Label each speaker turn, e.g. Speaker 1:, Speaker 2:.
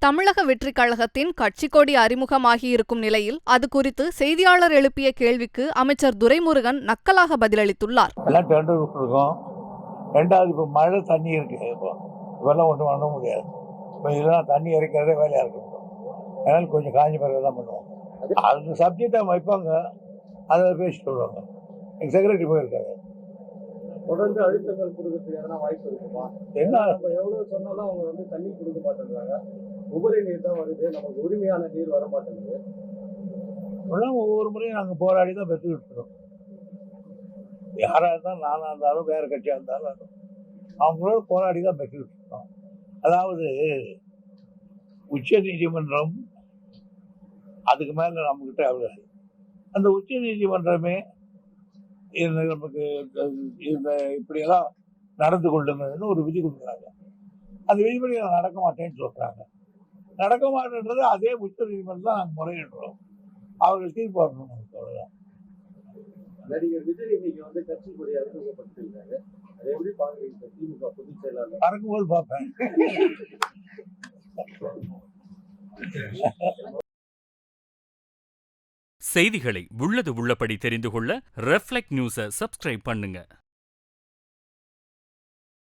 Speaker 1: தமிழக வெற்றிக் கழகத்தின் கட்சிக் கொடி அறிமுகமாகியிருக்கும் நிலையில் அது குறித்து செய்தியாளர் எழுப்பிய கேள்விக்கு அமைச்சர் துரைமுருகன் நக்கலாக பதிலளித்துள்ளார்.
Speaker 2: ரெண்டாவது, இப்போ மழை தண்ணி இருக்கு, இப்பெல்லாம் ஒன்றும் பண்ண முடியாது. இப்போ இதெல்லாம் தண்ணி இறைக்கிறதே வேலையாக இருக்கும். அதனால கொஞ்சம் காஞ்சி பிறகு தான் பண்ணுவோம். அந்த சப்ஜெக்டாக வைப்பாங்க, அதை பேசிட்டு வருவாங்க. எங்கள் செக்ரட்டரி போயிருக்காரு.
Speaker 3: தொடர்ந்து அழுத்தங்கள் கொடுக்கறதுக்கு எதனா வாய்ப்பு இருக்குமா? என்ன நம்ம எவ்வளவு சொன்னாலும் அவங்க வந்து தண்ணி கொடுக்க மாட்டேங்கிறாங்க. உபரி நீர் தான் வருது, நமக்கு உரிமையான நீர் வர மாட்டேங்குது.
Speaker 2: ஒவ்வொரு முறையும் நாங்கள் போராடி தான் பெற்றுக்கிட்டு இருக்கோம். யாராக இருந்தாலும், நானாக இருந்தாலும், வேறு கட்சியாக இருந்தாலும் அவங்களோட போராடி தான் பெற்றுக்கிட்டு இருக்கோம். அதாவது உச்ச நீதிமன்றம் அதுக்கு மேலே நம்மக்கிட்ட அவ்வளோ, அந்த உச்ச நீதிமன்றமே நமக்கு இந்த இப்படியெல்லாம் நடந்து கொள்ளுங்கன்னு ஒரு விதி கொடுக்குறாங்க. அந்த விதிப்படி நடக்க மாட்டேன்னு சொல்கிறாங்க. நடக்க மாட்டேன்றது அதே உச்ச நீதிமன்றம் தான் நாங்கள் முறையிடுறோம். அவர்கள் தீர்ப்பு வரணும். நமக்கு அவ்வளோதான்.
Speaker 3: நடிகர் விஜய் இன்னைக்கு வந்து கட்சி கொடி அறிமுகப்படுத்திருக்காரு. அதை எப்படி பார்க்குறீங்க? திமுக பொதுச் செயலாளர்
Speaker 2: பறக்கும்போது பார்ப்பேன்.
Speaker 4: செய்திகளை உள்ளது உள்ளபடி தெரிந்து கொள்ள ரெஃப்ளெக்ட் நியூஸை சப்ஸ்கிரைப் பண்ணுங்க.